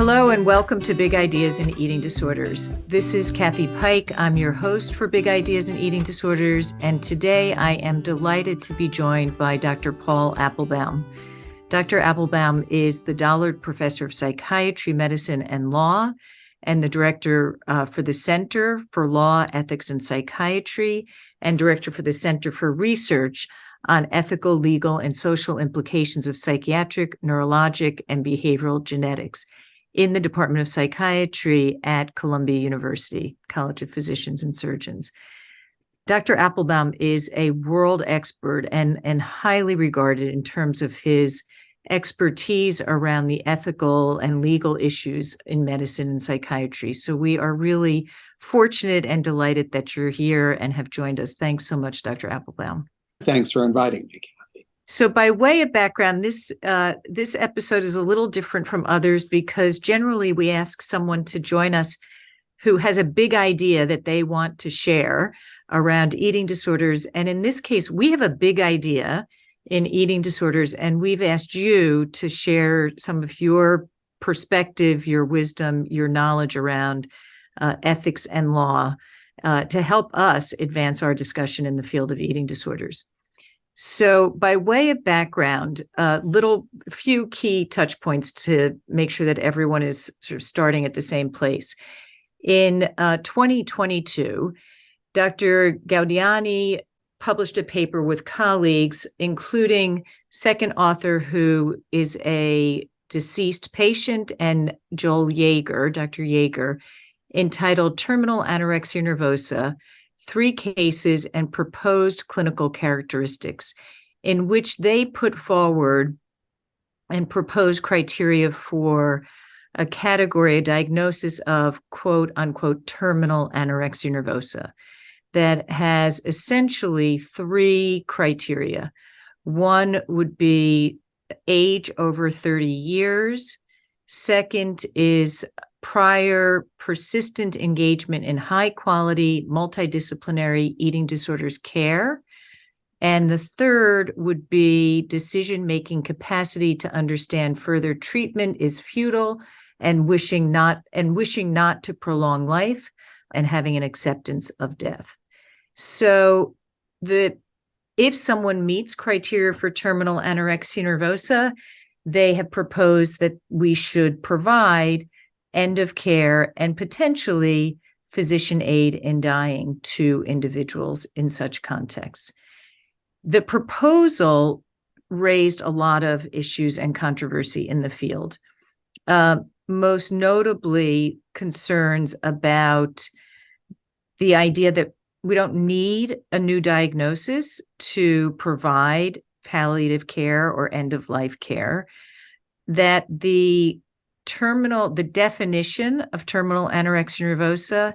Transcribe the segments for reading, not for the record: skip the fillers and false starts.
Hello and welcome to Big Ideas in Eating Disorders. This is Kathy Pike. I'm your host for Big Ideas in Eating Disorders, and today I am delighted to be joined by Dr. Paul Appelbaum. Dr. Applebaum is the Dollard Professor of Psychiatry, Medicine, and Law, and the Director for the Center for Law, Ethics, and Psychiatry, and Director for the Center for Research on Ethical, Legal, and Social Implications of Psychiatric, Neurologic, and Behavioral Genetics in the Department of Psychiatry at Columbia University College of Physicians and Surgeons. Dr. Applebaum is a world expert and highly regarded in terms of his expertise around the ethical and legal issues in medicine and psychiatry. So we are really fortunate and delighted that you're here and have joined us. Thanks so much, Dr. Applebaum. Thanks for inviting me, Kathy. So by way of background, this episode is a little different from others because generally we ask someone to join us who has a big idea that they want to share around eating disorders. And in this case, we have a big idea in eating disorders, and we've asked you to share some of your perspective, your wisdom, your knowledge around ethics and law to help us advance our discussion in the field of eating disorders. So by way of background, few key touch points to make sure that everyone is sort of starting at the same place. In 2022, Dr. Gaudiani published a paper with colleagues, including second author who is a deceased patient, and Joel Yeager, Dr. Yeager, entitled Terminal Anorexia Nervosa, 3 Cases and Proposed Clinical Characteristics, in which they put forward and proposed criteria for a category, a diagnosis of quote unquote terminal anorexia nervosa that has essentially 3 criteria. One would be age over 30 years. Second is prior persistent engagement in high quality multidisciplinary eating disorders care. And the third would be decision-making capacity to understand further treatment is futile and wishing not to prolong life and having an acceptance of death. So if someone meets criteria for terminal anorexia nervosa, they have proposed that we should provide end of care and potentially physician aid in dying to individuals in such contexts. The proposal raised a lot of issues and controversy in the field, most notably concerns about the idea that we don't need a new diagnosis to provide palliative care or end-of-life care, that the definition of terminal anorexia nervosa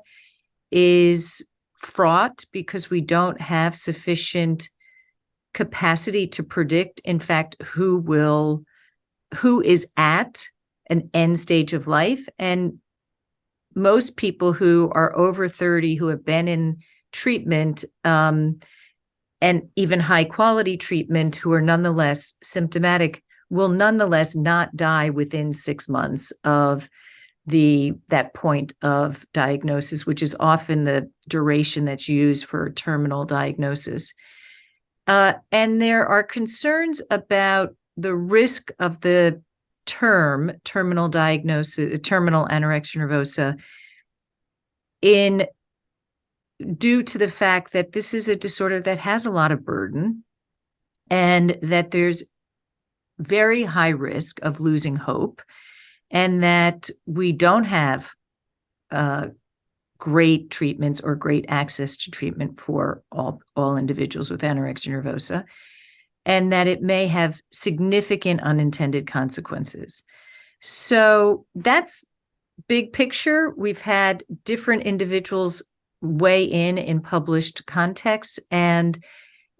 is fraught because we don't have sufficient capacity to predict, in fact, who is at an end stage of life. And most people who are over 30 who have been in treatment and even high quality treatment who are nonetheless symptomatic will nonetheless not die within 6 months of that point of diagnosis, which is often the duration that's used for a terminal diagnosis. And there are concerns about the risk of the term terminal anorexia nervosa due to the fact that this is a disorder that has a lot of burden and that there's very high risk of losing hope, and that we don't have great treatments or great access to treatment for all individuals with anorexia nervosa, and that it may have significant unintended consequences. So that's big picture. We've had different individuals weigh in published contexts, and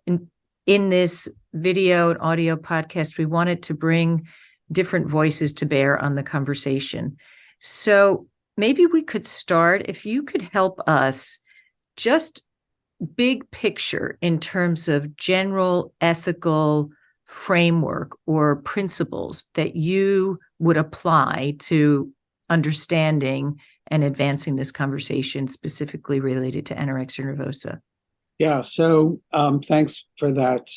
in this video and audio podcast, we wanted to bring different voices to bear on the conversation. So maybe we could start, if you could help us, just big picture in terms of general ethical framework or principles that you would apply to understanding and advancing this conversation specifically related to anorexia nervosa? Yeah, so thanks for that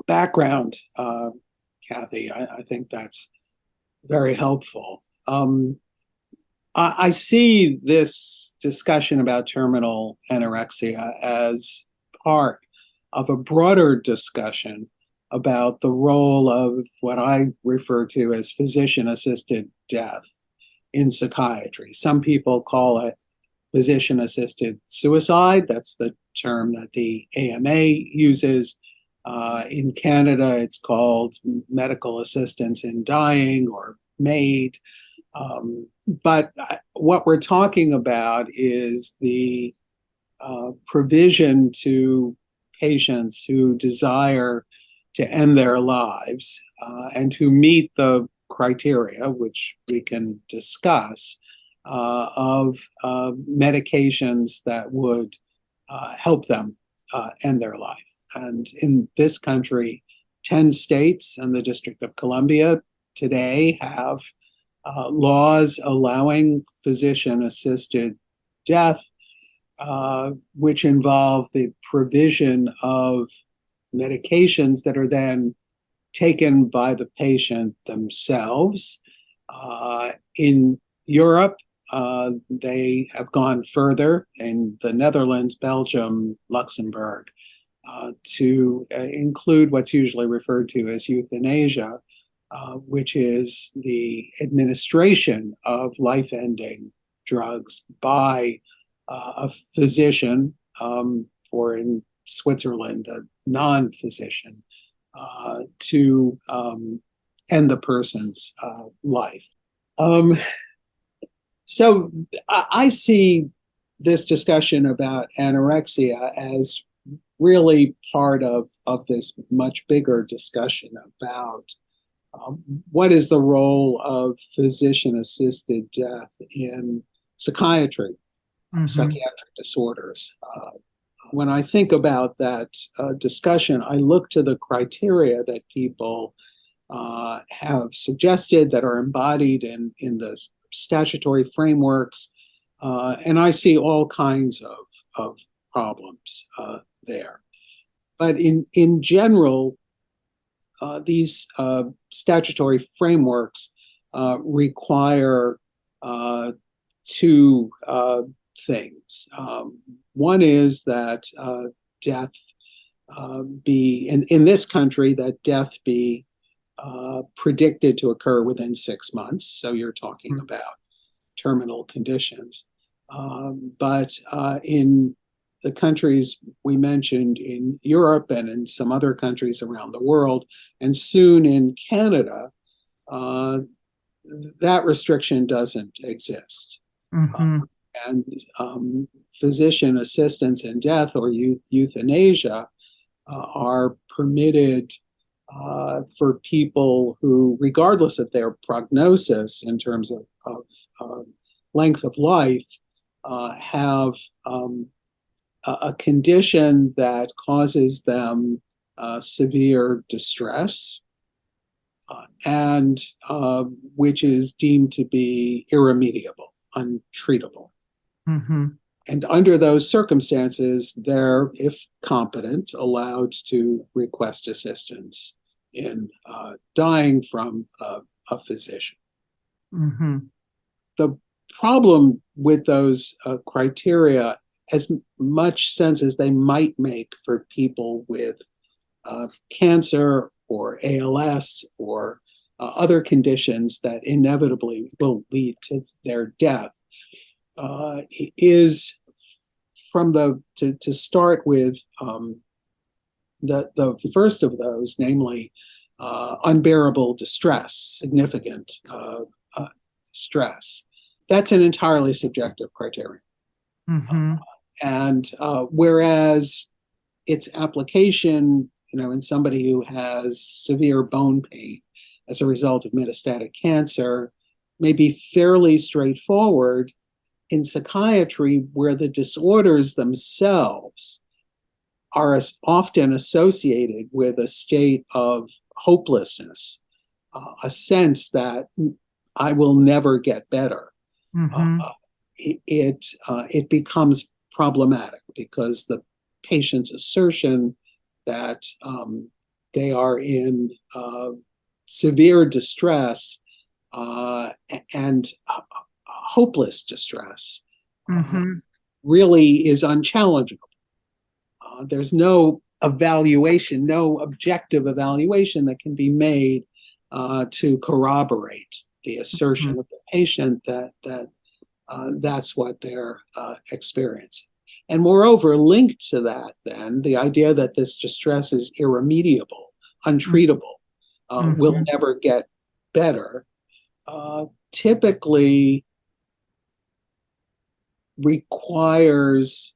background, Kathy. I think that's very helpful. I see this discussion about terminal anorexia as part of a broader discussion about the role of what I refer to as physician-assisted death in psychiatry. Some people call it physician-assisted suicide. That's the term that the AMA uses. In Canada, it's called medical assistance in dying, or MAID. But what we're talking about is the provision to patients who desire to end their lives and who meet the criteria, which we can discuss, of medications that would help them end their life. And in this country, 10 states and the District of Columbia today have laws allowing physician-assisted death, which involve the provision of medications that are then taken by the patient themselves. In Europe, they have gone further in the Netherlands, Belgium, Luxembourg, to include what's usually referred to as euthanasia, which is the administration of life-ending drugs by a physician, or in Switzerland, a non-physician, to end the person's life. So I see this discussion about anorexia as really part of this much bigger discussion about what is the role of physician-assisted death in psychiatry, psychiatric disorders. When I think about that discussion, I look to the criteria that people have suggested that are embodied in the statutory frameworks, and I see all kinds of problems there. But in general, these statutory frameworks require two things. One is that death be, in this country, that death be predicted to occur within 6 months. So you're talking about terminal conditions. But in the countries we mentioned in Europe and in some other countries around the world, and soon in Canada, that restriction doesn't exist. And physician assistance in death, or euthanasia, are permitted for people who, regardless of their prognosis in terms of length of life, have a condition that causes them severe distress, and which is deemed to be irremediable, untreatable. And under those circumstances, they're, if competent, allowed to request assistance in dying from a physician. The problem with those criteria, as much sense as they might make for people with cancer or ALS or other conditions that inevitably will lead to their death, is to start with the first of those, namely unbearable distress, significant stress. That's an entirely subjective criterion. And whereas its application, in somebody who has severe bone pain as a result of metastatic cancer may be fairly straightforward, in psychiatry, where the disorders themselves are often associated with a state of hopelessness, a sense that I will never get better, Mm-hmm. it becomes problematic because the patient's assertion that they are in severe distress and hopeless distress Mm-hmm. really is unchallengeable. There's no evaluation, no objective evaluation that can be made to corroborate the assertion of the patient that that's what they're experiencing. And moreover, linked to that, then, the idea that this distress is irremediable, untreatable, will Mm-hmm. never get better, typically requires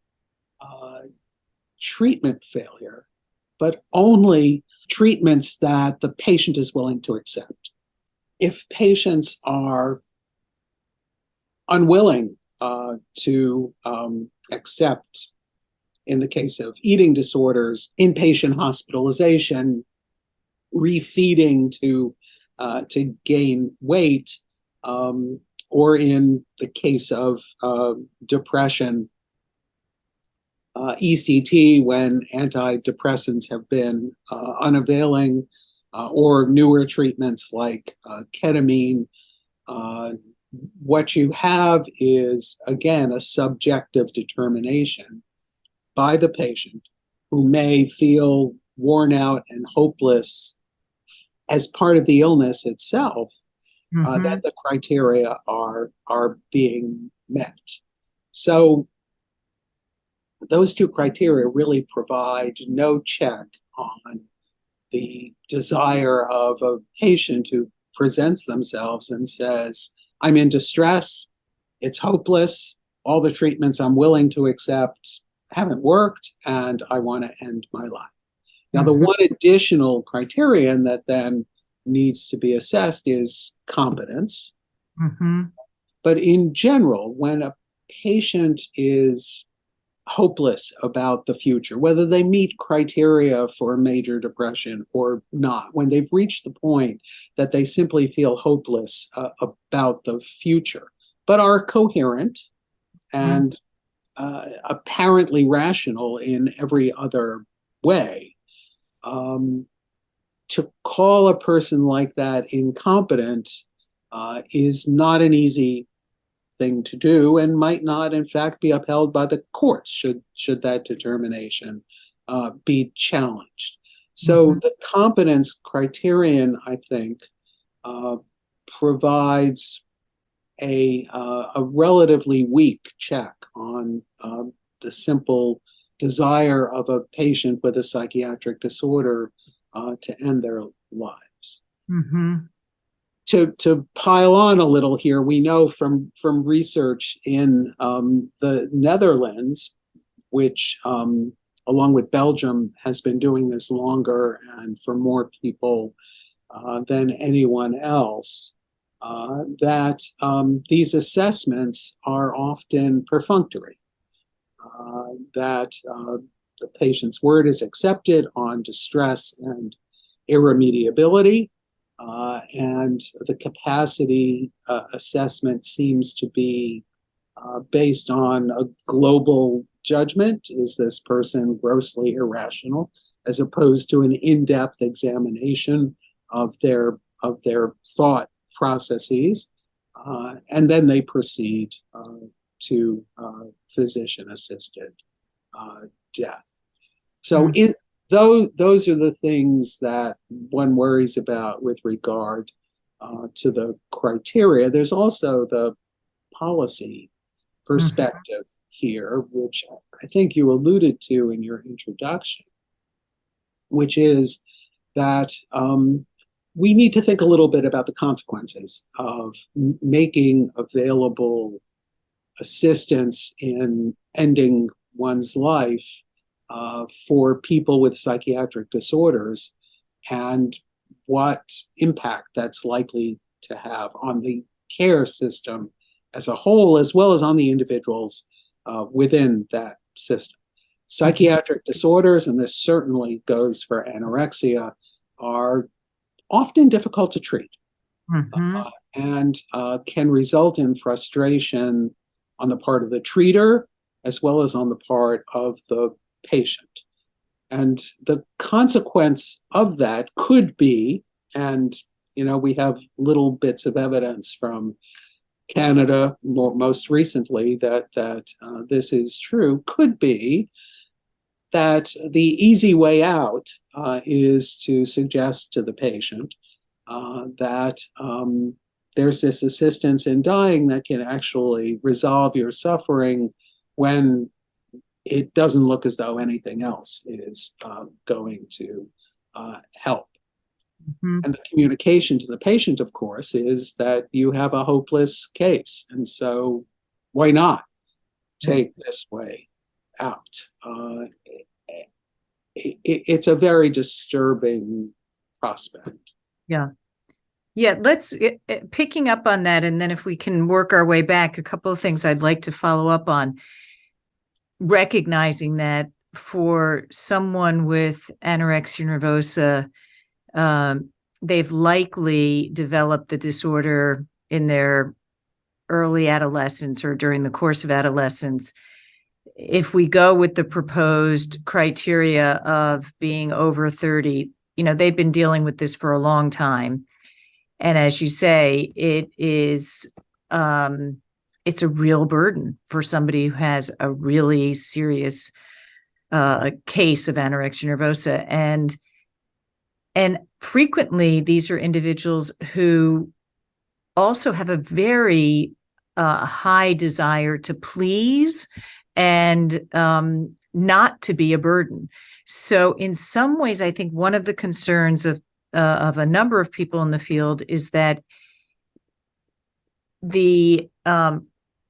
uh, treatment failure, but only treatments that the patient is willing to accept. If patients are unwilling to accept, in the case of eating disorders, inpatient hospitalization, refeeding to gain weight, or in the case of depression, ECT when antidepressants have been unavailing, or newer treatments like ketamine. What you have is, again, a subjective determination by the patient who may feel worn out and hopeless as part of the illness itself, that the criteria are being met. So those two criteria really provide no check on the desire of a patient who presents themselves and says, I'm in distress, it's hopeless, all the treatments I'm willing to accept haven't worked, and I want to end my life. Now, the one additional criterion that then needs to be assessed is competence. Mm-hmm. But in general, when a patient is hopeless about the future, whether they meet criteria for major depression or not, when they've reached the point that they simply feel hopeless about the future, but are coherent and apparently rational in every other way, to call a person like that incompetent is not an easy thing to do, and might not, in fact, be upheld by the courts should that determination be challenged. So the competence criterion, I think, provides a relatively weak check on the simple desire of a patient with a psychiatric disorder to end their lives. Mm-hmm. To pile on a little here, we know from research in the Netherlands, which along with Belgium has been doing this longer and for more people than anyone else, that these assessments are often perfunctory, that the patient's word is accepted on distress and irremediability, and the capacity assessment seems to be based on a global judgment. Is this person grossly irrational? As opposed to an in-depth examination of their thought processes, and then they proceed to physician-assisted death. So in those are the things that one worries about with regard to the criteria. There's also the policy perspective here, which I think you alluded to in your introduction, which is that we need to think a little bit about the consequences of making available assistance in ending one's life for people with psychiatric disorders, and what impact that's likely to have on the care system as a whole, as well as on the individuals within that system. Psychiatric disorders, and this certainly goes for anorexia, are often difficult to treat. Mm-hmm. and can result in frustration on the part of the treater as well as on the part of the patient. And the consequence of that could be, and we have little bits of evidence from Canada most recently that this is true, could be that the easy way out is to suggest to the patient that there's this assistance in dying that can actually resolve your suffering when it doesn't look as though anything else is going to help. Mm-hmm. And the communication to the patient, of course, is that you have a hopeless case. And so why not take this way out? It's a very disturbing prospect. Yeah. Yeah, let's picking up on that. And then if we can work our way back, a couple of things I'd like to follow up on. Recognizing that for someone with anorexia nervosa, they've likely developed the disorder in their early adolescence or during the course of adolescence. If we go with the proposed criteria of being over 30, they've been dealing with this for a long time. And as you say, it's a real burden for somebody who has a really serious case of anorexia nervosa. And frequently, these are individuals who also have a very high desire to please and not to be a burden. So in some ways, I think one of the concerns of a number of people in the field is that the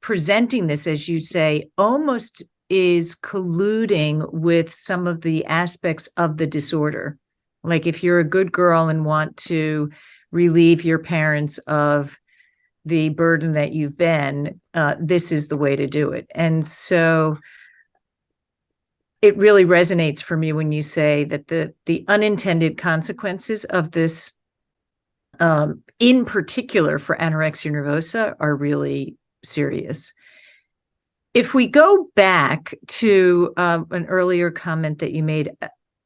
presenting this, as you say, almost is colluding with some of the aspects of the disorder. Like if you're a good girl and want to relieve your parents of the burden that you've been, this is the way to do it. And so it really resonates for me when you say that the unintended consequences of this, in particular for anorexia nervosa, are really serious. If we go back to an earlier comment that you made,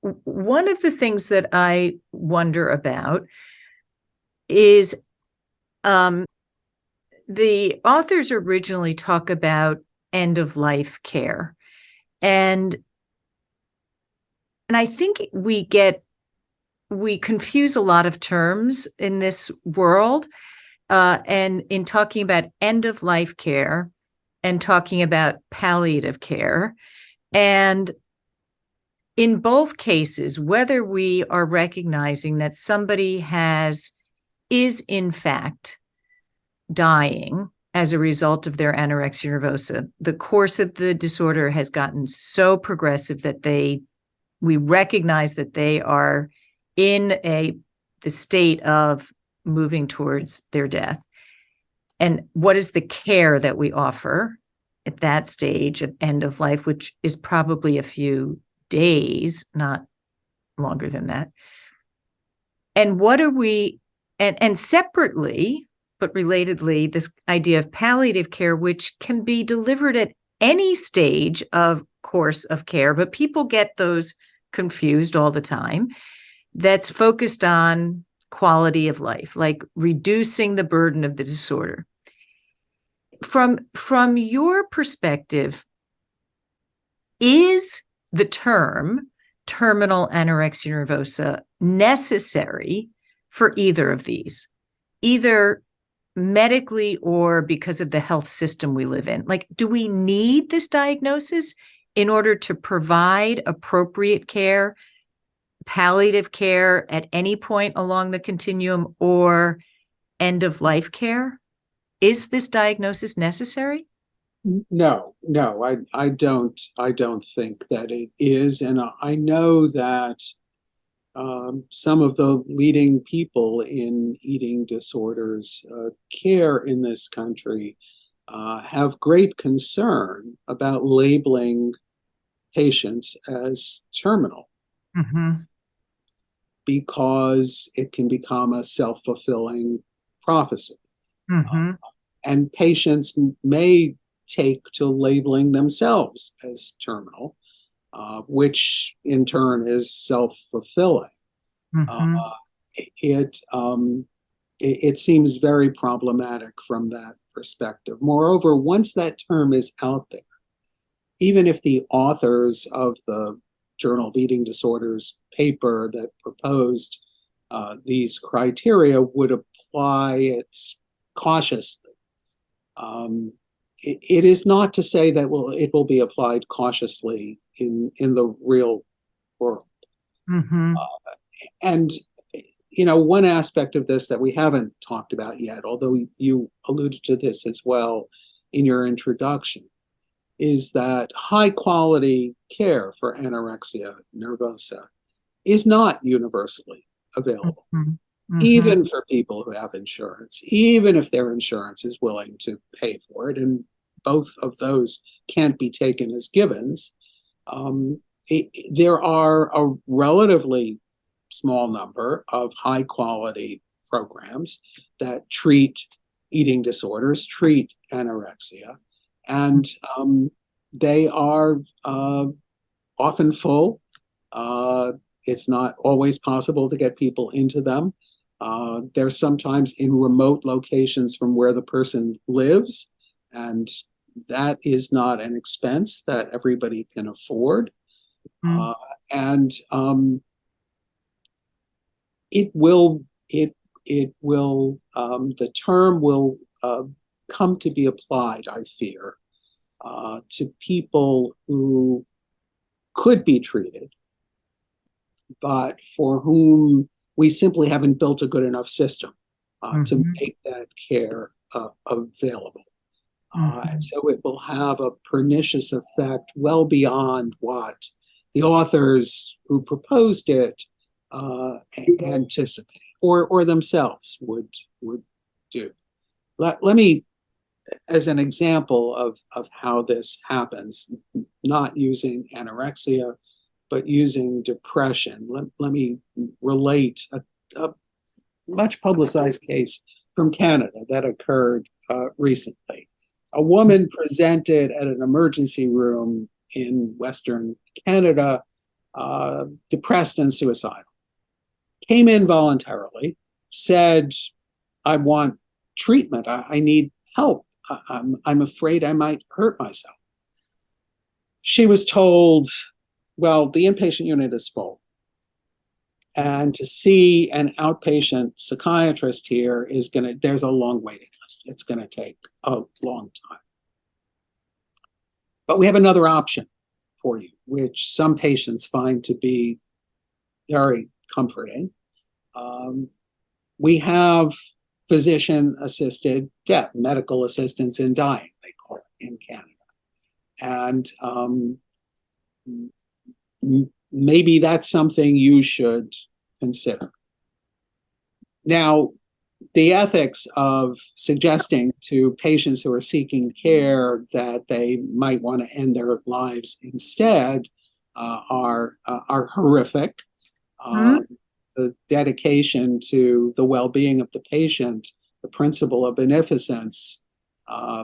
one of the things that I wonder about is the authors originally talk about end-of-life care. And I think we confuse a lot of terms in this world. And in talking about end-of-life care and talking about palliative care. And in both cases, whether we are recognizing that somebody is in fact dying as a result of their anorexia nervosa, the course of the disorder has gotten so progressive that we recognize that they are in the state of moving towards their death. And what is the care that we offer at that stage of end of life, which is probably a few days, not longer than that. And what are we, and separately, but relatedly, this idea of palliative care, which can be delivered at any stage of course of care, but people get those confused all the time. That's focused on quality of life, like reducing the burden of the disorder. From your perspective, is the term terminal anorexia nervosa necessary for either of these, either medically or because of the health system we live in? Like, do we need this diagnosis in order to provide appropriate care, palliative care at any point along the continuum, or end of life care? Is this diagnosis necessary? No, I don't think that it is. And I know that some of the leading people in eating disorders care in this country have great concern about labeling patients as terminal, because it can become a self-fulfilling prophecy. Mm-hmm. And patients may take to labeling themselves as terminal, which in turn is self-fulfilling. Mm-hmm. It, it seems very problematic from that perspective. Moreover, once that term is out there, even if the authors of the Journal of Eating Disorders paper that proposed these criteria would apply it cautiously, it is not to say that it will be applied cautiously in the real world. Mm-hmm. And you know, one aspect of this that we haven't talked about yet, although you alluded to this as well in your introduction, is that high quality care for anorexia nervosa is not universally available, Mm-hmm. even for people who have insurance, even if their insurance is willing to pay for it. And both of those can't be taken as givens. There are a relatively small number of high quality programs that treat eating disorders, treat anorexia, and they are often full. It's not always possible to get people into them. They're sometimes in remote locations from where the person lives, and that is not an expense that everybody can afford. Mm-hmm. And it will the term will come to be applied, I fear, to people who could be treated, but for whom we simply haven't built a good enough system to make that care available. And so it will have a pernicious effect well beyond what the authors who proposed it anticipate or themselves would do. Let me, as an example of how this happens, not using anorexia, but using depression, let me relate a much publicized case from Canada that occurred recently. A woman presented at an emergency room in Western Canada, depressed and suicidal. Came in voluntarily, said, I want treatment. I need help. I'm afraid I might hurt myself. She was told, well, the inpatient unit is full. And to see an outpatient psychiatrist here there's a long waiting list. It's going to take a long time. But we have another option for you, which some patients find to be very comforting. We have physician-assisted death, medical assistance in dying, they call it in Canada. And maybe that's something you should consider. Now, the ethics of suggesting to patients who are seeking care that they might want to end their lives instead are horrific. The dedication to the well-being of the patient, the principle of beneficence,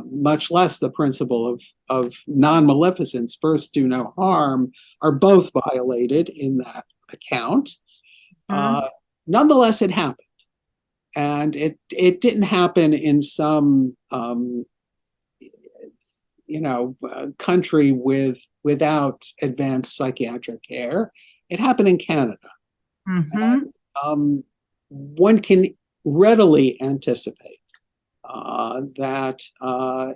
much less the principle of non-maleficence, first do no harm, are both violated in that account. Nonetheless, it happened. And it didn't happen in some country without advanced psychiatric care. It happened in Canada. And, one can readily anticipate that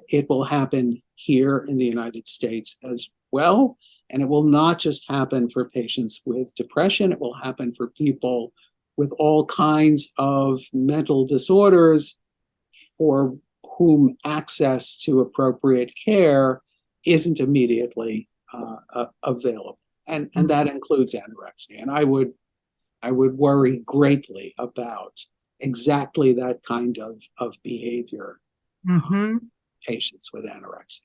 it will happen here in the United States as well. And it will not just happen for patients with depression. It will happen for people with all kinds of mental disorders for whom access to appropriate care isn't immediately available. And that includes anorexia. And I would worry greatly about exactly that kind of behavior patients with anorexia.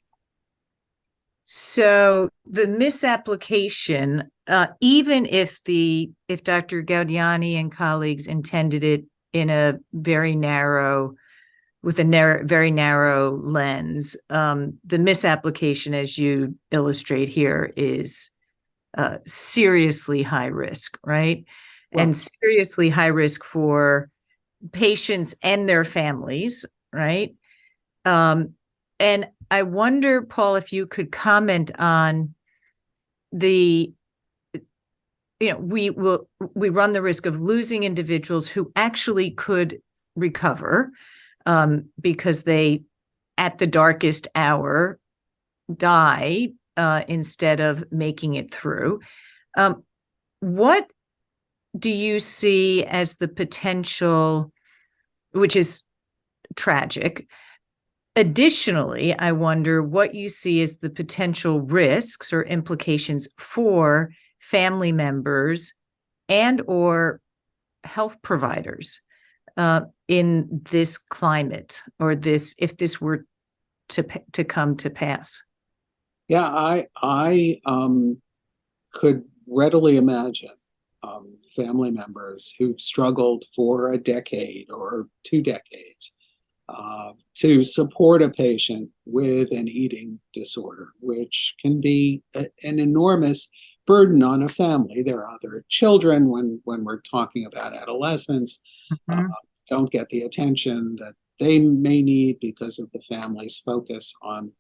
So the misapplication, even if Dr. Gaudiani and colleagues intended it in a very narrow, with a very narrow lens. The misapplication, as you illustrate here, is seriously high risk, right? Well, and seriously high risk for patients and their families, right? And I wonder, Paul, if you could comment on the, we run the risk of losing individuals who actually could recover, because they, at the darkest hour, die instead of making it through. What do you see as the potential, which is tragic? Additionally, I wonder what you see as the potential risks or implications for family members and or health providers in this climate, or this, if this were to come to pass. Yeah, I could readily imagine family members who've struggled for a decade or 2 decades to support a patient with an eating disorder, which can be an enormous burden on a family. There are other children when we're talking about adolescents, don't get the attention that they may need because of the family's focus on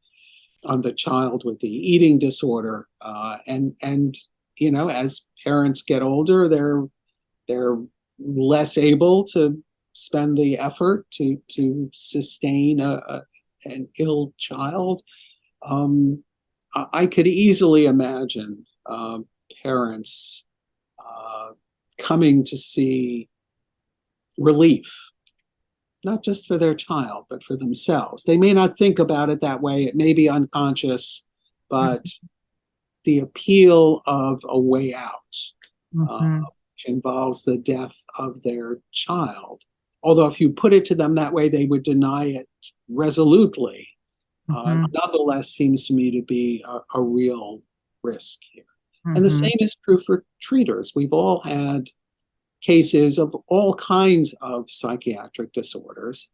the child with the eating disorder. And as parents get older, they're less able to spend the effort to sustain an ill child. I could easily imagine parents coming to see relief, not just for their child, but for themselves. They may not think about it that way. It may be unconscious, but the appeal of a way out, which involves the death of their child. Although if you put it to them that way, they would deny it resolutely. Nonetheless, seems to me to be a real risk here. And the same is true for treaters. We've all had cases of all kinds of psychiatric disorders,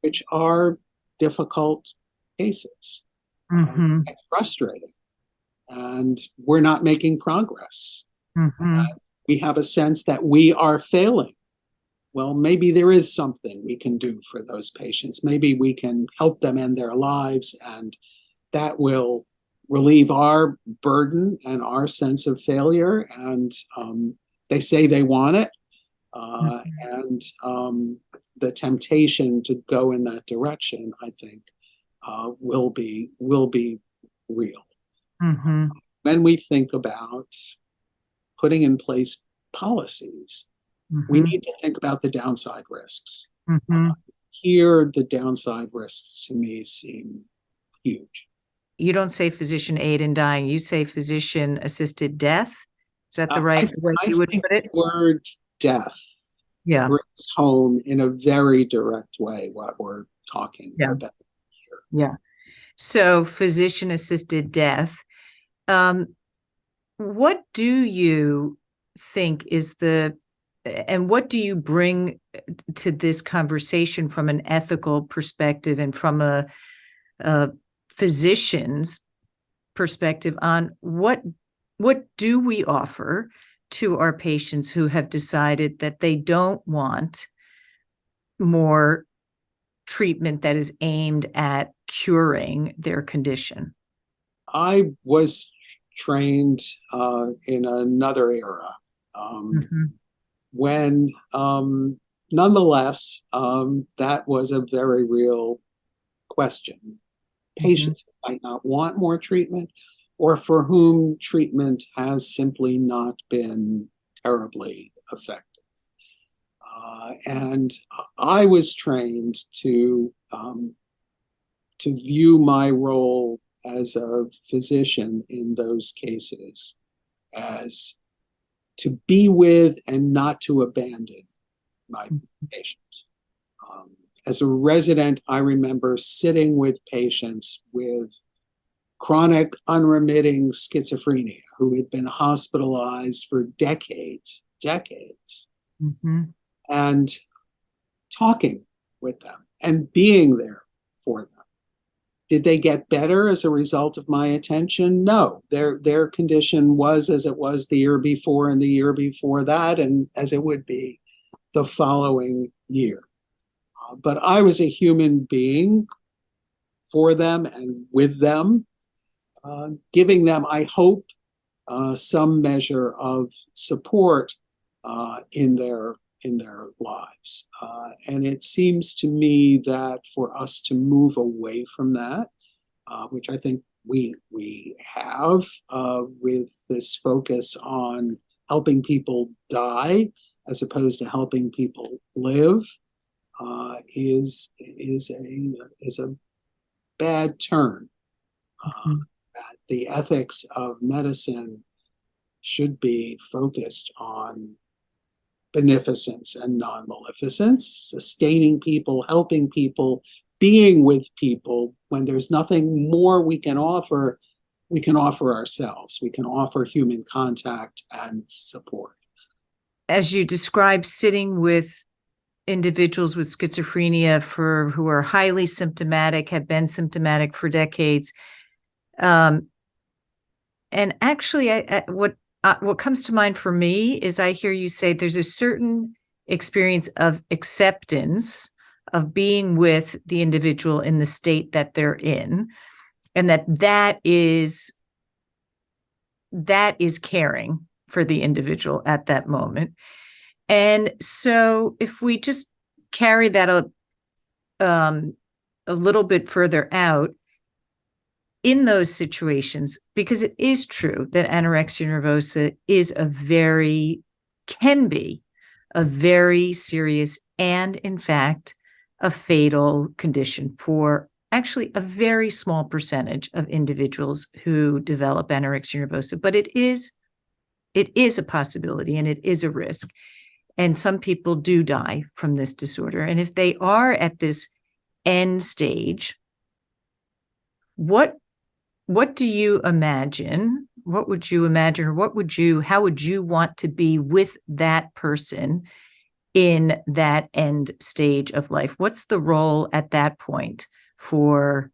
which are difficult cases and frustrating. And we're not making progress. We have a sense that we are failing. Well, maybe there is something we can do for those patients. Maybe we can help them end their lives, and that will relieve our burden and our sense of failure. And they say they want it, and the temptation to go in that direction, I think, will be real. When we think about putting in place policies, we need to think about the downside risks. Here, the downside risks to me seem huge. You don't say physician aid in dying, you say physician assisted death. Is that the right way you would put it? The word death brings home in a very direct way what we're talking about here. So physician assisted death. What do you think is and what do you bring to this conversation from an ethical perspective and from a physician's perspective on what do we offer to our patients who have decided that they don't want more treatment that is aimed at curing their condition? I was trained in another era when nonetheless that was a very real question. Patients who might not want more treatment, or for whom treatment has simply not been terribly effective. And I was trained to view my role as a physician in those cases as to be with and not to abandon my patient. As a resident, I remember sitting with patients with chronic unremitting schizophrenia who had been hospitalized for decades. and talking with them and being there for them. Did they get better as a result of my attention? No. Their condition was as it was the year before and the year before that, and as it would be the following year. But I was a human being for them and with them, giving them, I hope, some measure of support in their lives. And it seems to me that for us to move away from that, which I think we have with this focus on helping people die as opposed to helping people live, is a bad turn. The ethics of medicine should be focused on beneficence and non-maleficence, sustaining people, helping people, being with people. When there's nothing more we can offer ourselves. We can offer human contact and support. As you describe, sitting with individuals with schizophrenia who are highly symptomatic, have been symptomatic for decades. And actually, what comes to mind for me is I hear you say there's a certain experience of acceptance of being with the individual in the state that they're in, and that is caring for the individual at that moment. And so if we just carry that a little bit further out, in those situations, because it is true that anorexia nervosa can be a very serious and, in fact, a fatal condition for actually a very small percentage of individuals who develop anorexia nervosa. But it is a possibility and it is a risk. And some people do die from this disorder. And if they are at this end stage, what do you imagine? What would you imagine, or how would you want to be with that person in that end stage of life? What's the role at that point for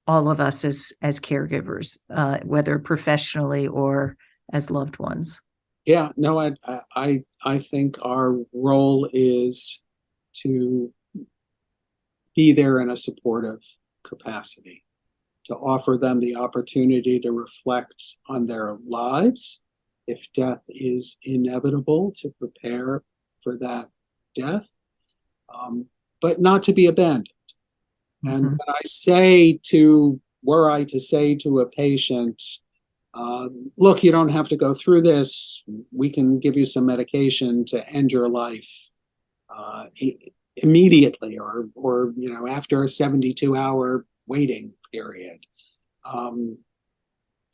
all of us as caregivers, whether professionally or as loved ones? Yeah, no, I think our role is to be there in a supportive capacity, to offer them the opportunity to reflect on their lives. If death is inevitable, to prepare for that death, but not to be abandoned. And when I say were I to say to a patient, look, you don't have to go through this. We can give you some medication to end your life immediately, or after a 72-hour waiting period.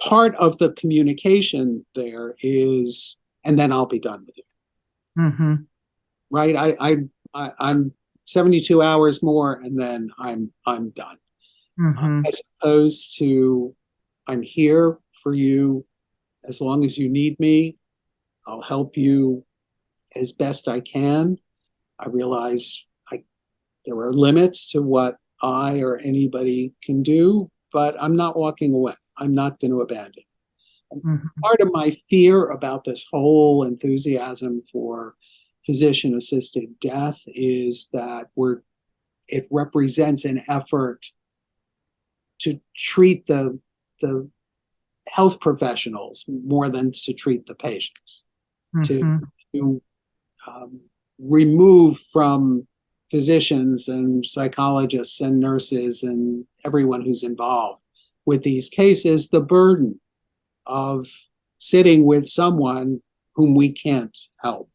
Part of the communication there is, and then I'll be done with you. Right? I'm 72 hours more, and then I'm done. As opposed to, I'm here for you as long as you need me. I'll help you as best I can. I realize there are limits to what I or anybody can do, but I'm not walking away. I'm not going to abandon. Part of my fear about this whole enthusiasm for physician-assisted death is that it represents an effort to treat the health professionals more than to treat the patients, to remove from physicians and psychologists and nurses and everyone who's involved with these cases the burden of sitting with someone whom we can't help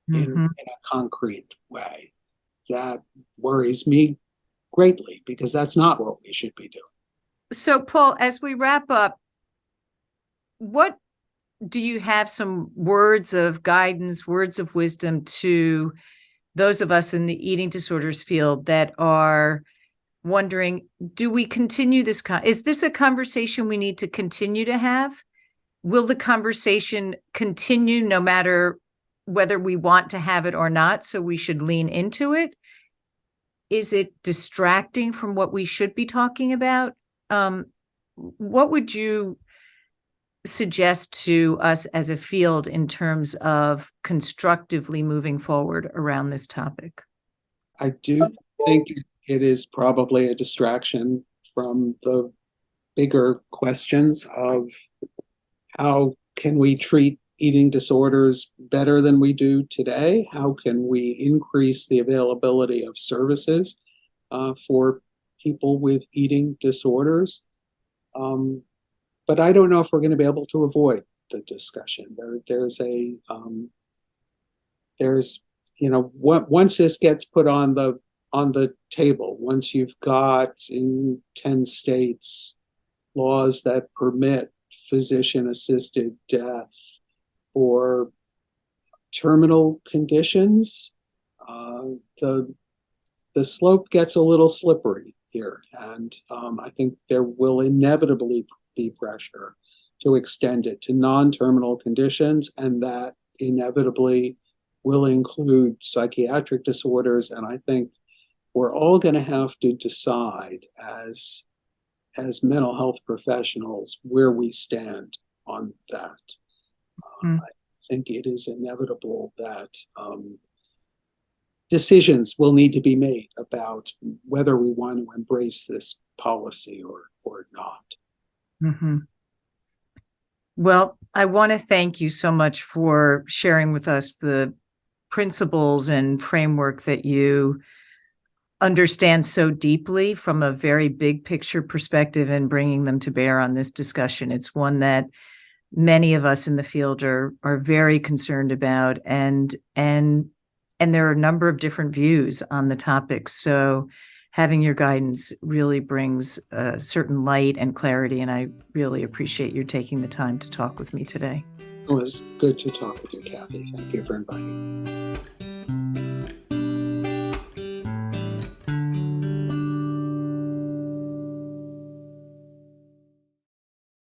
in a concrete way. That worries me greatly, because that's not what we should be doing. So, Paul, as we wrap up, what do you have some words of guidance, words of wisdom to those of us in the eating disorders field that are wondering, do we continue this? Is this a conversation we need to continue to have? Will the conversation continue no matter whether we want to have it or not, so we should lean into it? Is it distracting from what we should be talking about? What would you suggest to us as a field in terms of constructively moving forward around this topic? I do think it is probably a distraction from the bigger questions of how can we treat eating disorders better than we do today? How can we increase the availability of services for people with eating disorders? But I don't know if we're going to be able to avoid the discussion. There's once this gets put on the table, once you've got in 10 states laws that permit physician-assisted death for terminal conditions, the slope gets a little slippery here, and I think there will inevitably be pressure to extend it to non-terminal conditions, and that inevitably will include psychiatric disorders. And I think we're all going to have to decide as mental health professionals where we stand on that. I think it is inevitable that decisions will need to be made about whether we want to embrace this policy or not. Mm-hmm. Well, I want to thank you so much for sharing with us the principles and framework that you understand so deeply from a very big picture perspective and bringing them to bear on this discussion. It's one that many of us in the field are very concerned about, and there are a number of different views on the topic. So having your guidance really brings a certain light and clarity, and I really appreciate you taking the time to talk with me today. It was good to talk with you, Kathy. Thank you for inviting me.